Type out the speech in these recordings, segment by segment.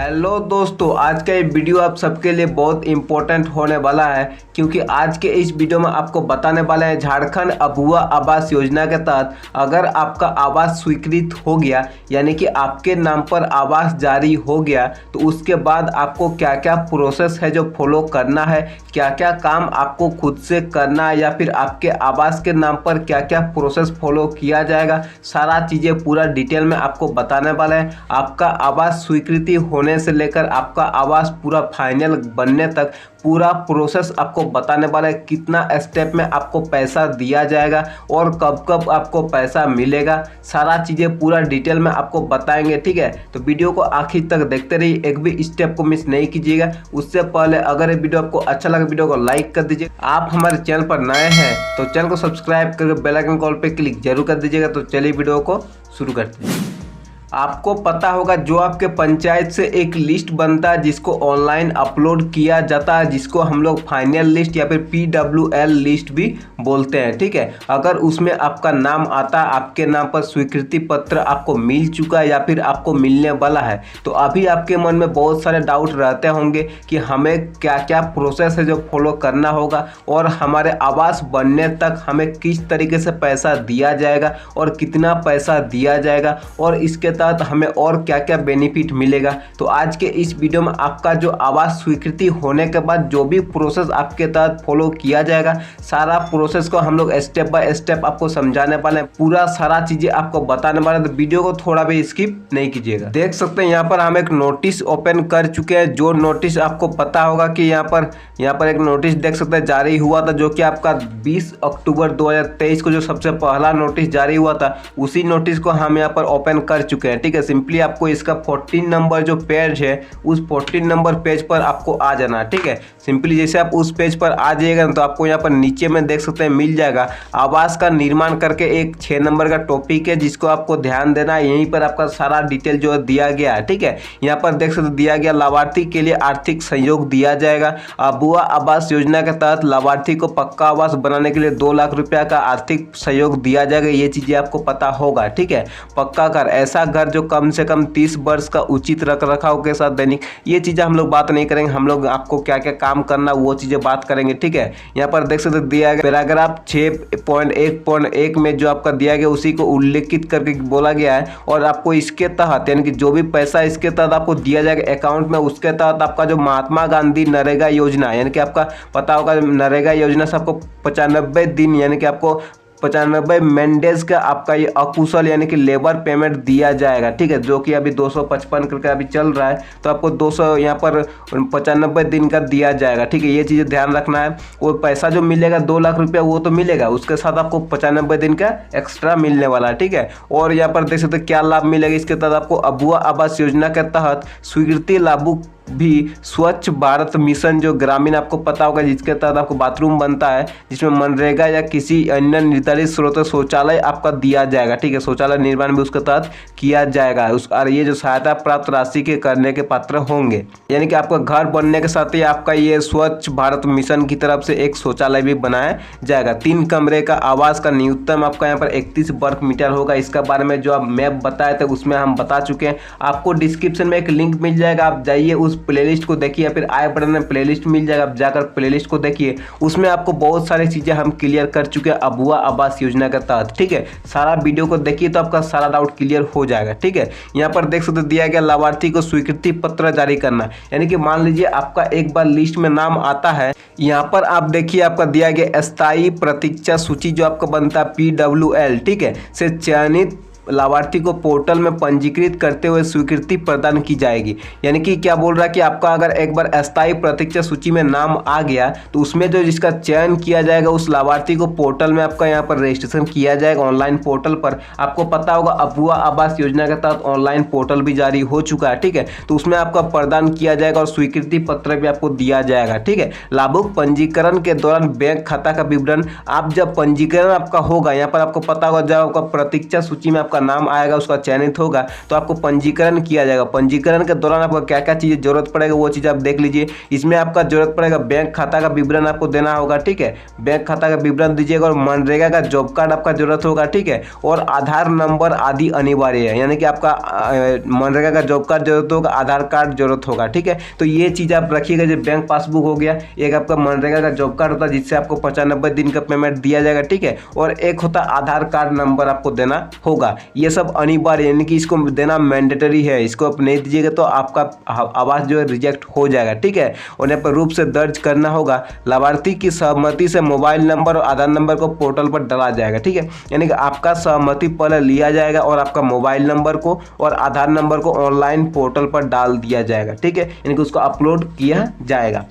Hello दोस्तों, आज का ये वीडियो आप सबके लिए बहुत इम्पोर्टेंट होने वाला है क्योंकि आज के इस वीडियो में आपको बताने वाले हैं झारखंड अभुआ आवास योजना के तहत अगर आपका आवास स्वीकृत हो गया यानी कि आपके नाम पर आवास जारी हो गया तो उसके बाद आपको क्या क्या प्रोसेस है जो फॉलो करना है, क्या क्या काम आपको खुद से करना है या फिर आपके आवास के नाम पर क्या क्या प्रोसेस फॉलो किया जाएगा, सारा चीज़ें पूरा डिटेल में आपको बताने वाले हैं। आपका आवास स्वीकृति होने से लेकर आपका आवास पूरा फाइनल बनने तक पूरा प्रोसेस आपको बताने वाला है। कितना स्टेप में आपको पैसा दिया जाएगा और कब कब आपको पैसा मिलेगा, सारा चीज़ें पूरा डिटेल में आपको बताएंगे। ठीक है, तो वीडियो को आखिर तक देखते रहिए, एक भी स्टेप को मिस नहीं कीजिएगा। उससे पहले अगर ये वीडियो आपको अच्छा लगे वीडियो को लाइक कर दीजिए। आप हमारे चैनल पर नए हैं तो चैनल को सब्सक्राइब करके बेल आइकन कॉल पे क्लिक जरूर कर दीजिएगा। तो चलिए वीडियो को शुरू करते हैं। आपको पता होगा जो आपके पंचायत से एक लिस्ट बनता है जिसको ऑनलाइन अपलोड किया जाता है, जिसको हम लोग फाइनल लिस्ट या फिर PWL लिस्ट भी बोलते हैं। ठीक है, अगर उसमें आपका नाम आता है, आपके नाम पर स्वीकृति पत्र आपको मिल चुका है या फिर आपको मिलने वाला है, तो अभी आपके मन में बहुत सारे डाउट रहते होंगे कि हमें क्या क्या प्रोसेस है जो फॉलो करना होगा और हमारे आवास बनने तक हमें किस तरीके से पैसा दिया जाएगा और कितना पैसा दिया जाएगा और इसके तहत हमें और क्या क्या बेनिफिट मिलेगा। तो आज के इस वीडियो में आपका जो आवास स्वीकृति होने के बाद जो भी प्रोसेस आपके तहत फॉलो किया जाएगा, सारा प्रोसेस को हम लोग स्टेप बाय स्टेप आपको समझाने वाले हैं, पूरा सारा चीजें आपको बताने वाले हैं। तो वीडियो को थोड़ा भी स्किप नहीं कीजिएगा। देख सकते हैं यहाँ पर हम एक नोटिस ओपन कर चुके हैं। जो नोटिस आपको पता होगा कि यहाँ पर एक नोटिस देख सकते हैं जारी हुआ था, जो कि आपका 20 अक्टूबर 2023 को जो सबसे पहला नोटिस जारी हुआ था, उसी नोटिस को हम यहाँ पर ओपन कर चुके हैं। ठीक है, सिंपली आपको इसका 14 नंबर जो पेज है उस 14 नंबर पेज पर आपको आ जाना है। ठीक है, सिंपली जैसे आप उस पेज पर आ जाइएगा तो आपको यहाँ पर नीचे में देख सकते हैं मिल जाएगा आवास का निर्माण करके एक 6 नंबर का टॉपिक है जिसको आपको ध्यान देना है। यहीं पर आपका सारा डिटेल जो है दिया गया है। ठीक है, यहाँ पर देख सकते दिया गया लाभार्थी के लिए आर्थिक सहयोग दिया जाएगा। अभुआ आवास योजना के तहत लाभार्थी को पक्का आवास बनाने के लिए 2 लाख रुपया का आर्थिक सहयोग दिया जाएगा। ये चीजें आपको पता होगा। ठीक है, पक्का घर ऐसा घर जो कम से कम 30 वर्ष का उचित रख रखाव के साथ दैनिक, ये चीज़ें हम लोग बात नहीं करेंगे। हम लोग आपको क्या क्या काम करना वो चीज़ें बात करेंगे। ठीक है, यहाँ पर देख सकते दिया गया पैराग्राफ 6.1.1 में जो आपका दिया गया उसी को उल्लेखित करके बोला गया है और आपको इसके तहत यानी कि जो भी पैसा इसके तहत आपको दिया जाएगा अकाउंट में, उसके तहत आपका जो महात्मा गांधी नरेगा योजना यानी कि आपका पता होगा नरेगा योजना से आपको 95 दिन यानी कि आपको 95 मैंडेज का आपका ये अकुशल यानी कि लेबर पेमेंट दिया जाएगा। ठीक है, जो कि अभी 255 करके अभी चल रहा है, तो आपको 200 यहाँ पर 95 दिन का दिया जाएगा। ठीक है, ये चीज़ें ध्यान रखना है। वो पैसा जो मिलेगा 2 लाख रुपया वो तो मिलेगा, उसके साथ आपको 95 दिन का एक्स्ट्रा मिलने वाला है। ठीक है, और यहाँ पर देख सकते क्या लाभ मिलेगा इसके तहत आपको अभुआ आवास योजना के तहत स्वीकृति लाभुक भी स्वच्छ भारत मिशन जो ग्रामीण आपको पता होगा जिसके तहत आपको बाथरूम बनता है, जिसमें मनरेगा या किसी अन्य निर्धारित स्रोत शौचालय आपका दिया जाएगा। ठीक है, शौचालय निर्माण भी उसके तहत किया जाएगा और ये जो सहायता प्राप्त राशि के करने के पात्र होंगे, यानी कि आपका घर बनने के साथ ही आपका ये स्वच्छ भारत मिशन की तरफ से एक शौचालय भी बनाया जाएगा। 3 कमरे का आवास का न्यूनतम आपका यहाँ पर 31 वर्ग मीटर होगा। इसका बारे में जो आप मैप बताए थे उसमें हम बता चुके हैं। आपको डिस्क्रिप्शन में एक लिंक मिल जाएगा, आप जाइए उस प्लेलिस्ट को देखिए या फिर आई बटन में प्लेलिस्ट मिल जाएगा, आप जाकर प्लेलिस्ट को देखिए। उसमें आपको बहुत सारी चीजें हम क्लियर कर चुके हैं अभुआ आवास योजना के तहत। ठीक है, सारा वीडियो को देखिए तो आपका सारा डाउट क्लियर हो जाएगा। ठीक है, यहाँ पर देख सकते दिया गया लाभार्थी को स्वीकृति पत्र जारी करना, यानी कि मान लीजिए आपका एक बार लिस्ट में नाम आता है, यहाँ पर आप देखिए आपका दिया गया स्थायी प्रतीक्षा सूची जो आपका बनता है PWL, ठीक है, से चयनित लाभार्थी को पोर्टल में पंजीकृत करते हुए स्वीकृति प्रदान की जाएगी। यानी कि क्या बोल रहा है कि आपका अगर एक बार अस्थायी प्रतीक्षा सूची में नाम आ गया तो उसमें जो जिसका चयन किया जाएगा उस लाभार्थी को पोर्टल में आपका यहाँ पर रजिस्ट्रेशन किया जाएगा ऑनलाइन पोर्टल पर। आपको पता होगा अभुआ आवास योजना के तहत ऑनलाइन पोर्टल भी जारी हो चुका है। ठीक है, तो उसमें आपका प्रदान किया जाएगा और स्वीकृति पत्र भी आपको दिया जाएगा। ठीक है, लाभुक पंजीकरण के दौरान बैंक खाता का विवरण, आप जब पंजीकरण आपका होगा यहाँ पर आपको पता होगा जब आपका प्रतीक्षा सूची में आपका आपका नाम आएगा, उसका चयनित होगा तो आपको पंजीकरण किया जाएगा। पंजीकरण के दौरान आपको क्या क्या चीज़ें जरूरत पड़ेगा वो चीज़ आप देख लीजिए। इसमें आपका जरूरत पड़ेगा बैंक खाता का विवरण आपको देना होगा, ठीक है, बैंक खाता का विवरण दीजिएगा, और मनरेगा का जॉब कार्ड आपका जरूरत होगा, ठीक है, और आधार नंबर आदि अनिवार्य है, यानी कि आपका मनरेगा का जॉब कार्ड जरूरत होगा, आधार कार्ड जरूरत होगा, ठीक है। तो ये चीज़ आप रखिएगा। जो बैंक पासबुक हो गया, एक आपका मनरेगा का जॉब कार्ड होता है जिससे आपको 95 दिन का पेमेंट दिया जाएगा, ठीक है, और एक होता आधार कार्ड नंबर आपको देना होगा। ये सब अनिवार्य, यानी कि इसको देना मैंडेटरी है। इसको आप नहीं दीजिएगा तो आपका आवास जो है रिजेक्ट हो जाएगा, ठीक है। और यहाँ पर रूप से दर्ज करना होगा। लाभार्थी की सहमति से मोबाइल नंबर और आधार नंबर को पोर्टल पर डाला जाएगा, ठीक है, यानी कि आपका सहमति पहले लिया जाएगा और आपका मोबाइल नंबर को और आधार नंबर को ऑनलाइन पोर्टल पर डाल दिया जाएगा, ठीक है, यानी कि उसको अपलोड किया जाएगा।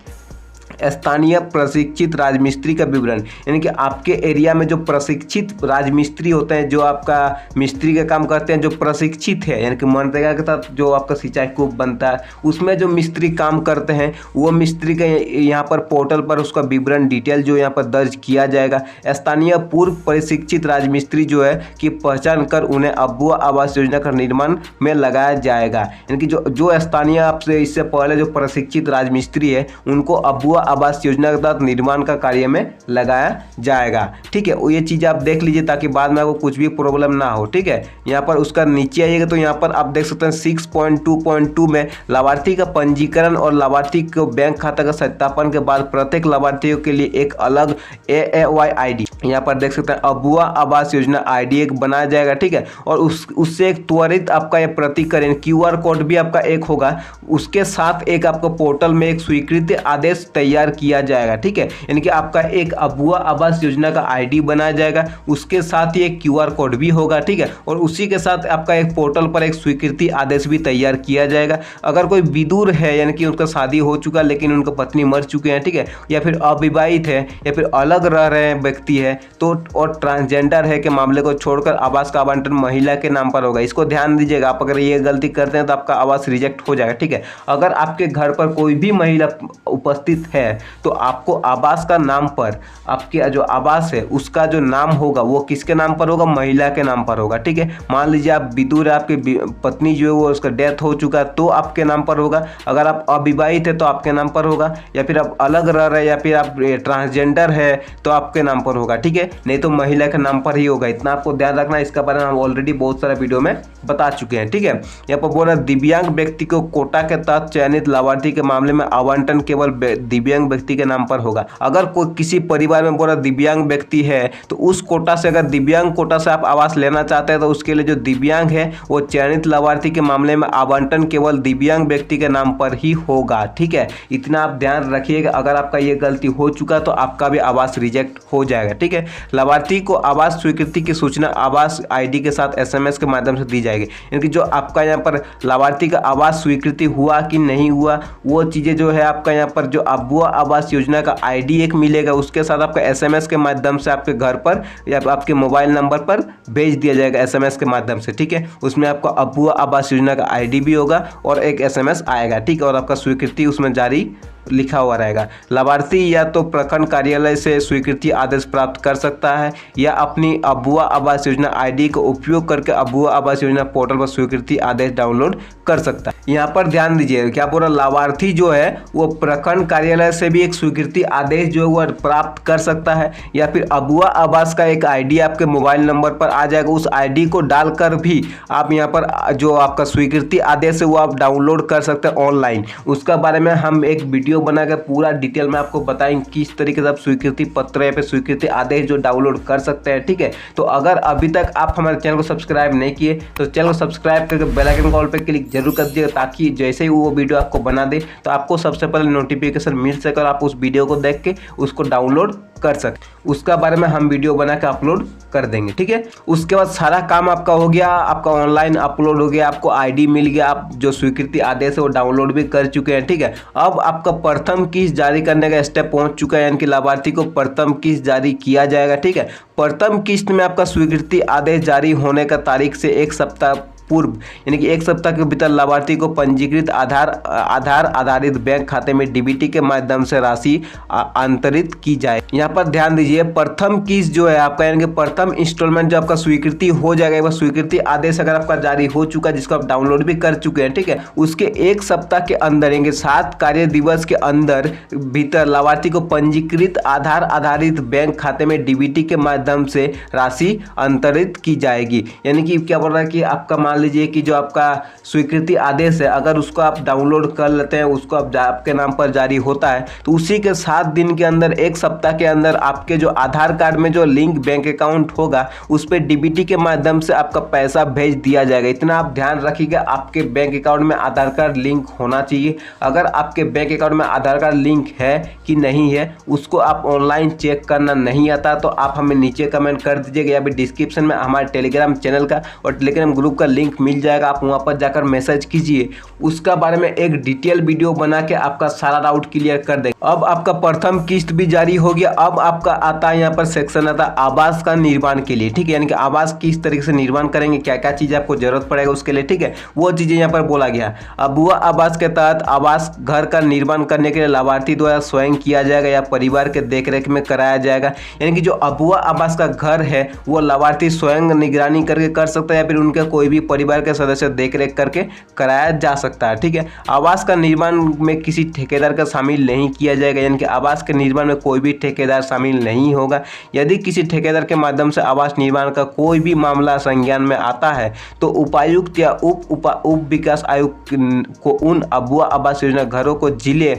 स्थानीय प्रशिक्षित राजमिस्त्री का विवरण, यानी कि आपके एरिया में जो प्रशिक्षित राजमिस्त्री होते हैं, जो आपका मिस्त्री का काम करते हैं, जो प्रशिक्षित है, यानी कि मनरेगा के तहत जो आपका सिंचाई कूप बनता है उसमें जो मिस्त्री काम करते हैं, वो मिस्त्री का यहाँ पर पोर्टल पर उसका विवरण डिटेल जो यहाँ पर दर्ज किया जाएगा। स्थानीय पूर्व प्रशिक्षित राजमिस्त्री जो है कि पहचान कर उन्हें अबुआ आवास योजना का निर्माण में लगाया जाएगा, यानी कि जो स्थानीय आपसे इससे पहले जो प्रशिक्षित राजमिस्त्री है उनको अबुआ आवास योजना के तहत निर्माण का कार्य में लगाया जाएगा, ठीक है। ये चीज़ आप देख लीजिए ताकि बाद में आपको कुछ भी प्रॉब्लम ना हो, ठीक है। यहाँ पर उसका नीचे आइएगा तो यहाँ पर आप देख सकते हैं 6.2.2 में लाभार्थी का पंजीकरण और लाभार्थी को बैंक खाता का सत्यापन के बाद प्रत्येक लाभार्थियों के लिए एक अलग AAY ID, यहाँ पर देख सकते हैं अबुआ आवास योजना ID एक बनाया जाएगा, ठीक है, और उससे एक त्वरित आपका यह प्रतिकरण QR कोड भी आपका एक होगा। उसके साथ एक आपको पोर्टल में एक स्वीकृति आदेश तैयार किया जाएगा, ठीक है, यानी कि आपका एक अबुआ आवास योजना का ID बनाया जाएगा, उसके साथ ही एक QR कोड भी होगा, ठीक है, और उसी के साथ आपका एक पोर्टल पर एक स्वीकृति आदेश भी तैयार किया जाएगा। अगर कोई विदुर है, यानी कि उनका शादी हो चुका लेकिन उनका पत्नी मर चुके हैं, ठीक है, या फिर अविवाहित है या फिर अलग रह रहे हैं व्यक्ति है तो, और ट्रांसजेंडर है के मामले को छोड़कर आवास का आवंटन महिला के नाम पर होगा। इसको ध्यान दीजिएगा, आप अगर ये गलती करते हैं तो आपका आवास रिजेक्ट हो जाएगा, ठीक है। अगर आपके घर पर कोई भी महिला उपस्थित है तो आपको आवास का नाम पर, आपके जो आवास है उसका जो नाम होगा वो किसके नाम पर होगा? महिला के नाम पर होगा, ठीक है। मान लीजिए आप विदुर, आपकी पत्नी जो है वो उसका डेथ हो चुका है तो आपके नाम पर होगा। अगर आप अविवाहित है तो आपके नाम पर होगा, या फिर आप अलग रह रहे हैं या फिर आप ट्रांसजेंडर है तो आपके नाम पर होगा, ठीक है, नहीं तो महिला के नाम पर ही होगा। इतना आपको ध्यान रखना, इसका बारे में हम ऑलरेडी बहुत सारा वीडियो में बता चुके हैं, ठीक है। यहाँ पर बोल रहा है दिव्यांग व्यक्ति को कोटा के तहत चयनित लाभार्थी के मामले में आवंटन केवल दिव्यांग व्यक्ति के नाम पर होगा। अगर कोई किसी परिवार में बोला दिव्यांग व्यक्ति है तो उस कोटा से, अगर दिव्यांग कोटा से आप आवास लेना चाहते हैं तो उसके लिए जो दिव्यांग है वो चयनित लाभार्थी के मामले में आवंटन केवल दिव्यांग व्यक्ति के नाम पर ही होगा, ठीक है। इतना आप ध्यान रखिएगा, अगर आपका ये गलती हो चुका तो आपका भी आवास रिजेक्ट हो जाएगा, ठीक है। लाभार्थी को आवास स्वीकृति की सूचना आवास ID के साथ SMS के माध्यम से दी जाएगी, यानी कि जो आपका यहाँ पर लाभार्थी का आवास स्वीकृति हुआ कि नहीं हुआ वो चीज़ें जो है आपका यहाँ पर जो अबुआ आवास योजना का ID एक मिलेगा, उसके साथ आपका SMS के माध्यम से आपके घर पर या आपके मोबाइल नंबर पर भेज दिया जाएगा SMS के माध्यम से, ठीक है। उसमें आपका अबुआ आवास योजना का ID भी होगा और एक SMS आएगा, ठीक है, और आपका स्वीकृति उसमें जारी लिखा हुआ रहेगा। लाभार्थी या तो प्रखंड कार्यालय से स्वीकृति आदेश प्राप्त कर सकता है या अपनी अबुआ आवास योजना ID का उपयोग करके अबुआ आवास योजना पोर्टल पर स्वीकृति आदेश डाउनलोड कर सकता है। यहाँ पर ध्यान दीजिए, क्या पूरा लाभार्थी जो है वो प्रखंड कार्यालय से भी एक स्वीकृति आदेश जो है वो प्राप्त कर सकता है, या फिर अबुआ आवास का एक ID आपके मोबाइल नंबर पर आ जाएगा, उस ID को डालकर भी आप यहाँ पर जो आपका स्वीकृति आदेश है वो आप डाउनलोड कर सकते हैं ऑनलाइन। उसका बारे में हम एक वीडियो बनाकर पूरा डिटेल में आपको बताएंगे किस तरीके से आप स्वीकृति पत्र या फिर स्वीकृति आदेश जो डाउनलोड कर सकते हैं, ठीक है। तो अगर अभी तक आप हमारे चैनल को सब्सक्राइब नहीं किए तो चैनल को सब्सक्राइब करके बेल आइकन कॉल पे क्लिक जरूर कर दीजिएगा, ताकि जैसे ही वो वीडियो आपको बना दे तो आपको सबसे पहले नोटिफिकेशन मिल सके और आप उस वीडियो को देख के उसको डाउनलोड कर सकते। उसका बारे में हम वीडियो बना के अपलोड कर देंगे, ठीक है। उसके बाद सारा काम आपका हो गया, आपका ऑनलाइन अपलोड हो गया, आपको ID मिल गया, आप जो स्वीकृति आदेश है वो डाउनलोड भी कर चुके हैं, ठीक है। अब आपका प्रथम किस्त जारी करने का स्टेप पहुंच चुका है, यानी कि लाभार्थी को प्रथम किस्त जारी किया जाएगा, ठीक है। प्रथम किस्त में आपका स्वीकृति आदेश जारी होने का तारीख से 1 सप्ताह पूर्व यानी कि 1 सप्ताह के भीतर लाभार्थी को पंजीकृत आधार आधारित बैंक खाते में डीबीटी के माध्यम से राशि अंतरित की जाए। यहाँ पर ध्यान दीजिए, प्रथम किस्त जो है आपका यानी कि प्रथम इंस्टॉलमेंट जो आपका स्वीकृति हो जाएगा, वह स्वीकृति आदेश अगर आपका जारी हो चुका है जिसको आप डाउनलोड भी कर चुके हैं, ठीक है, उसके 1 सप्ताह के अंदर यानी 7 कार्य दिवस के अंदर भीतर लाभार्थी को पंजीकृत आधार आधारित बैंक खाते में डीबीटी के माध्यम से राशि अंतरित की जाएगी। यानी कि क्या बोल रहा है कि आपका मान लीजिए कि जो आपका स्वीकृति आदेश है अगर उसको आप डाउनलोड कर लेते हैं, उसको आप आपके नाम पर जारी होता है तो उसी के 7 दिन के अंदर 1 सप्ताह के अंदर आपके जो आधार कार्ड में जो लिंक बैंक अकाउंट होगा उस पर डीबीटी के माध्यम से आपका पैसा भेज दिया जाएगा। इतना आप ध्यान रखिएगा, आपके बैंक अकाउंट में आधार कार्ड लिंक होना चाहिए। अगर आपके बैंक अकाउंट में आधार कार्ड लिंक है कि नहीं है उसको आप ऑनलाइन चेक करना नहीं आता तो आप हमें नीचे कमेंट कर दीजिएगा या फिर डिस्क्रिप्शन में हमारे टेलीग्राम चैनल का और टेलीग्राम ग्रुप का लिंक मिल जाएगा, आप वहाँ पर जाकर मैसेज कीजिए, उसका बारे में एक डिटेल वीडियो बना के आपका सारा डाउट क्लियर कर देंगे। अब आपका प्रथम किस्त भी जारी हो गया। अब आपका आता है यहाँ पर सेक्शन आता है आवास का निर्माण के लिए, ठीक है, यानी कि आवास किस तरीके से निर्माण करेंगे, क्या क्या चीज़ आपको जरूरत पड़ेगा उसके लिए, ठीक है, वो चीज़ें यहाँ पर बोला गया। अबुआ आवास के तहत आवास घर का निर्माण करने के लिए लाभार्थी द्वारा स्वयं किया जाएगा या परिवार के देखरेख में कराया जाएगा। यानी कि जो अबुआ आवास का घर है वो लाभार्थी स्वयं निगरानी करके कर सकता है या फिर उनके कोई भी परिवार के सदस्य देखरेख करके कराया जा सकता है, ठीक है। आवास का निर्माण में किसी ठेकेदार का शामिल नहीं किया जाएगा, यानी कि आवास के निर्माण में कोई भी ठेकेदार शामिल नहीं होगा। यदि किसी ठेकेदार के माध्यम से आवास निर्माण का कोई भी मामला संज्ञान में आता है तो उपायुक्त या उप विकास आयुक्त को उन अबुआ आवास योजना घरों को जिले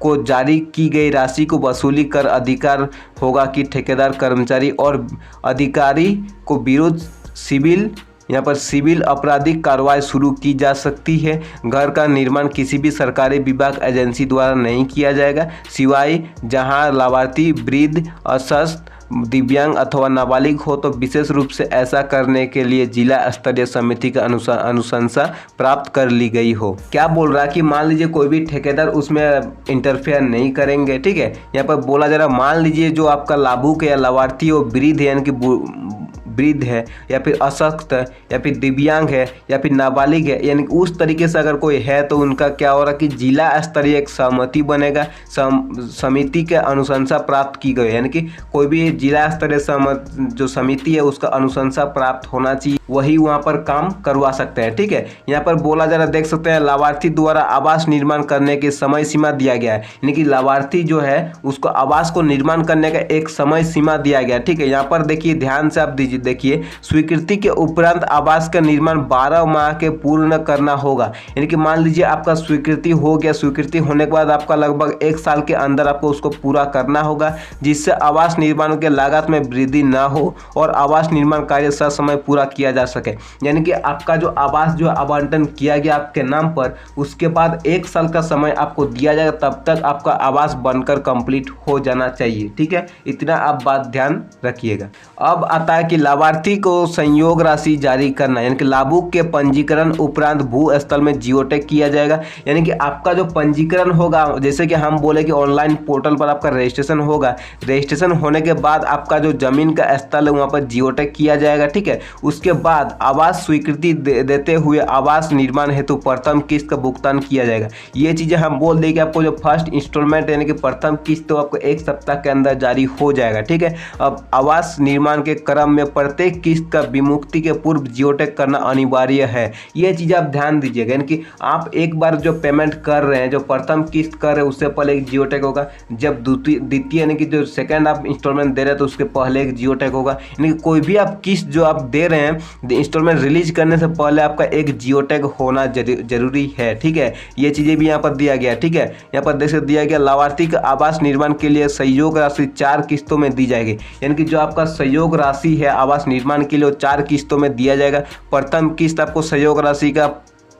को जारी की गई राशि को वसूली कर अधिकार होगा कि ठेकेदार कर्मचारी और अधिकारी को विरुद्ध सिविल यहाँ पर सिविल आपराधिक कार्रवाई शुरू की जा सकती है। घर का निर्माण किसी भी सरकारी विभाग एजेंसी द्वारा नहीं किया जाएगा सिवाय जहां लाभार्थी वृद्ध, अस्वस्थ, दिव्यांग अथवा नाबालिग हो तो विशेष रूप से ऐसा करने के लिए जिला स्तरीय समिति का अनुशंसा प्राप्त कर ली गई हो। क्या बोल रहा है कि मान लीजिए कोई भी ठेकेदार उसमें इंटरफेयर नहीं करेंगे, ठीक है। यहाँ पर बोला जा रहा है मान लीजिए जो आपका लाभुक है या लाभार्थी वो वृद्ध है यानी कि वृद्ध है या फिर अस्वस्थ है या फिर दिव्यांग है या फिर नाबालिग है, यानी उस तरीके से अगर कोई है तो उनका क्या हो रहा है कि जिला स्तरीय एक सहमति बनेगा, समिति के अनुशंसा प्राप्त की गई, यानी कि कोई भी जिला स्तरीय जो समिति है उसका अनुशंसा प्राप्त होना चाहिए, वही वहाँ पर काम करवा सकते हैं, ठीक है। यहाँ पर बोला जा रहा है, देख सकते हैं, लाभार्थी द्वारा आवास निर्माण करने की समय सीमा दिया गया है, यानी कि लाभार्थी जो है उसको आवास को निर्माण करने का एक समय सीमा दिया गया, ठीक है। यहाँ पर देखिए ध्यान से आप देखिए, स्वीकृति के उपरांत आवास का निर्माण 12 माह के पूर्ण करना होगा, यानी कि मान लीजिए आपका स्वीकृति हो गया, स्वीकृति होने के बाद आपका लगभग 1 साल के अंदर आपको उसको पूरा करना होगा जिससे आवास निर्माण के लागत में वृद्धि ना हो और आवास निर्माण कार्य समय पूरा किया जा सके। यानी कि आपका जो आवास जो आवंटन किया गया आपके नाम पर, उसके बाद 1 साल का समय आपको दिया जाएगा, तब तक आपका आवास बनकर कंप्लीट हो जाना चाहिए, ठीक है। इतना आप बात ध्यान रखिएगा। अब आता है कि लाभार्थी को संयोग राशि जारी करना, यानी कि लाभुक के पंजीकरण उपरांत भू स्थल में जियोटैग किया जाएगा, यानी कि आपका जो पंजीकरण होगा, जैसे कि हम बोले कि ऑनलाइन पोर्टल पर आपका रजिस्ट्रेशन होगा, रजिस्ट्रेशन होने के बाद आपका जो जमीन का स्थल है वहाँ पर जियोटैग किया जाएगा, ठीक है। उसके बाद आवास स्वीकृति देते हुए आवास निर्माण हेतु प्रथम किस्त का भुगतान किया जाएगा। ये चीज़ें हम बोल दें कि आपको जो फर्स्ट इंस्टॉलमेंट यानी कि प्रथम किस्त तो आपको 1 सप्ताह के अंदर जारी हो जाएगा, ठीक है। अब आवास निर्माण के क्रम में प्रत्येक किस्त का विमुक्ति के पूर्व जियोटैग करना अनिवार्य है। ये चीज़ आप ध्यान दीजिएगा, यानी कि आप एक बार जो पेमेंट कर रहे हैं, जो प्रथम किस्त कर रहे हैं उससे पहले एक जियोटैग होगा, जब द्वितीय यानी कि जो सेकंड आप इंस्टॉलमेंट दे रहे हैं तो उसके पहले एक जियोटैग होगा, यानी कि कोई भी आप किस्त जो आप दे रहे हैं इंस्टॉलमेंट रिलीज करने से पहले आपका एक जियोटैग होना जरूरी है, ठीक है। ये चीज़ें भी यहाँ पर दिया गया, ठीक है। यहाँ पर देख दिया गया लाभार्थी का आवास निर्माण के लिए सहयोग राशि 4 किस्तों में दी जाएगी, यानी कि जो आपका सहयोग राशि है आवास निर्माण के लिए 4 किस्तों में दिया जाएगा। प्रथम किस्त आपको सहयोग राशि का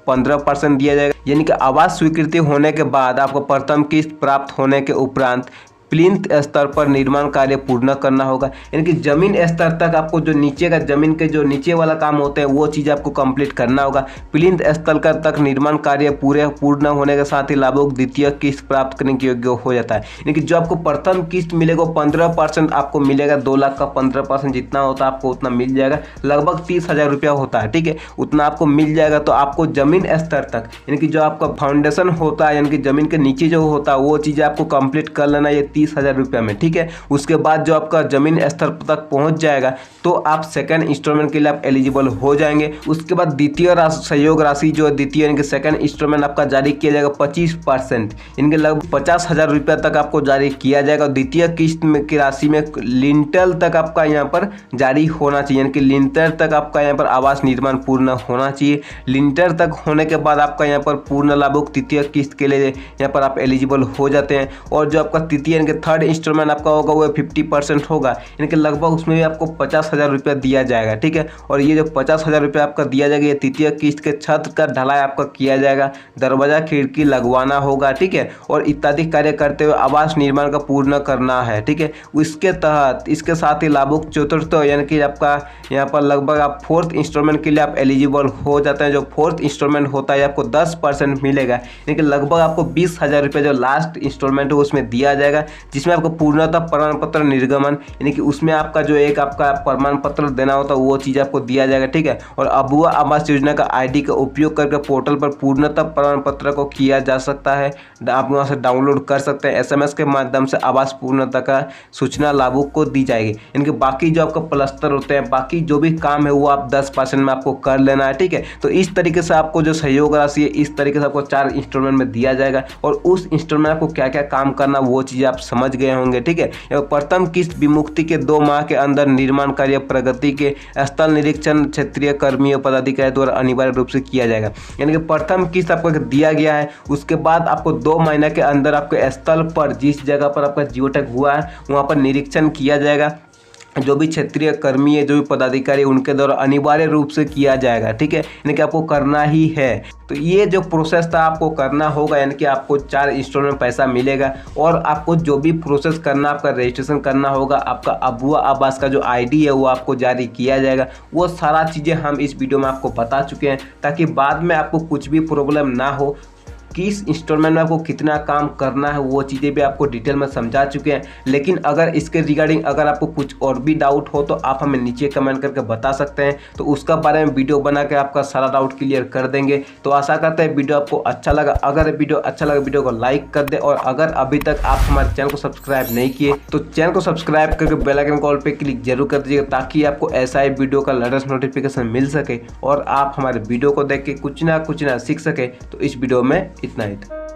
15% दिया जाएगा, यानी कि आवास स्वीकृति होने के बाद आपको प्रथम किस्त प्राप्त होने के उपरांत प्लिंथ स्तर पर निर्माण कार्य पूर्ण करना होगा। यानी कि जमीन स्तर तक आपको जो नीचे का जमीन के जो नीचे वाला काम होते हैं वो चीज़ आपको कंप्लीट करना होगा। प्लिंथ स्तर का तक निर्माण कार्य पूर्ण होने के साथ ही लाभुक द्वितीय किस्त प्राप्त करने के योग्य हो जाता है। यानी कि जो आपको प्रथम किस्त मिलेगा 15% आपको मिलेगा। 2 लाख का 15% जितना होता है आपको उतना मिल जाएगा। लगभग 30,000 रुपया होता है, ठीक है, उतना आपको मिल जाएगा। तो आपको जमीन स्तर तक यानी कि जो आपका फाउंडेशन होता है यानी कि जमीन के नीचे जो होता है वो चीज़ आपको कंप्लीट कर लेना ये 30,000 रुपया में, ठीक है। उसके बाद जो आपका जमीन स्तर तक पहुंच जाएगा तो आप सेकंड इंस्टॉलमेंट के लिए आप एलिजिबल हो जाएंगे। उसके बाद द्वितीय सहयोग राशि जो द्वितीय यानी कि सेकंड इंस्टॉलमेंट आपका जारी किया जाएगा 25%, इनके लगभग 50,000 रुपया तक आपको जारी किया जाएगा। द्वितीय किस्त में की राशि में लिंटल तक आपका यहाँ पर जारी होना चाहिए, यानी कि लिंटर तक आपका यहाँ पर आवास निर्माण पूर्ण होना चाहिए। लिंटर तक होने के बाद आपका यहाँ पर पूर्ण लाभुक तृतीय किस्त के लिए यहाँ पर आप एलिजिबल हो जाते हैं। और जो आपका तृतीय यानी कि थर्ड इंस्टॉलमेंट आपका होगा वो 50% होगा, यानी कि लगभग उसमें भी आपको 50,000 रुपया दिया जाएगा, ठीक है। और ये जो 50,000 रुपया आपका दिया जाएगा ये तृतीय किस्त के छत का ढलाई आपका किया जाएगा, दरवाजा खिड़की लगवाना होगा, ठीक है, और इत्यादि कार्य करते हुए आवास निर्माण का पूर्ण करना है, ठीक है। उसके तहत इसके साथ ही लाभुक चतुर्थ यानी कि आपका यहाँ पर लगभग आप फोर्थ इंस्टॉलमेंट के लिए आप एलिजिबल हो जाते हैं। जो फोर्थ इंस्टॉलमेंट होता है आपको 10% मिलेगा, यानी कि लगभग आपको 20,000 रुपये जो लास्ट इंस्टॉलमेंट है उसमें दिया जाएगा, जिसमें आपको पूर्णतः प्रमाण पत्र निर्गमन यानी कि उसमें आपका जो एक आपका प्रमाण पत्र देना होता है वो चीज़ आपको दिया जाएगा, ठीक है। और अबुआ आवास योजना का ID का उपयोग करके पोर्टल पर पूर्णतः प्रमाण पत्र को किया जा सकता है। आप वहाँ से डाउनलोड कर सकते हैं। SMS के माध्यम से आवास पूर्णता का सूचना लाभुक को दी जाएगी। इनके बाकी जो आपका प्लस्तर होते हैं बाकी जो भी काम है वो आप 10% में आपको कर लेना है, ठीक है। तो इस तरीके से आपको जो सहयोग राशि है इस तरीके से आपको 4 इंस्टॉलमेंट में दिया जाएगा। और उस इंस्टॉलमेंट आपको क्या क्या काम करना वो चीज़ें आप समझ गए होंगे, ठीक है। प्रथम किस्त विमुक्ति के 2 माह के अंदर निर्माण कार्य प्रगति के स्थल निरीक्षण क्षेत्रीय कर्मियों पदाधिकारी द्वारा अनिवार्य रूप से किया जाएगा। यानी कि प्रथम किस्त आपको दिया गया है, उसके बाद आपको 2 महीने के अंदर आपके स्थल पर जिस जगह पर आपका जियोटैग हुआ है वहाँ पर निरीक्षण किया जाएगा। जो भी क्षेत्रीय कर्मी है जो भी पदाधिकारी उनके द्वारा अनिवार्य रूप से किया जाएगा, ठीक है, यानी कि आपको करना ही है। तो ये जो प्रोसेस था आपको करना होगा, यानी कि आपको 4 इंस्टॉलमेंट में पैसा मिलेगा। और आपको जो भी प्रोसेस करना आपका रजिस्ट्रेशन करना होगा, आपका अबुआ आवास का जो ID है वो आपको जारी किया जाएगा। वो सारा चीज़ें हम इस वीडियो में आपको बता चुके हैं ताकि बाद में आपको कुछ भी प्रॉब्लम ना हो। किस इंस्टॉलमेंट में आपको कितना काम करना है वो चीज़ें भी आपको डिटेल में समझा चुके हैं। लेकिन अगर इसके रिगार्डिंग अगर आपको कुछ और भी डाउट हो तो आप हमें नीचे कमेंट करके बता सकते हैं, तो उसका बारे में वीडियो बना के आपका सारा डाउट क्लियर कर देंगे। तो आशा करते हैं वीडियो आपको अच्छा लगा। अगर वीडियो अच्छा लगा वीडियो को लाइक कर दे, और अगर अभी तक आप हमारे चैनल को सब्सक्राइब नहीं किए तो चैनल को सब्सक्राइब करके बेल आइकन कॉल पर क्लिक जरूर कर दीजिएगा, ताकि आपको ऐसा ही वीडियो का लेटेस्ट नोटिफिकेशन मिल सके और आप हमारे वीडियो को देख के कुछ ना सीख सके। तो इस वीडियो में इतना ही था।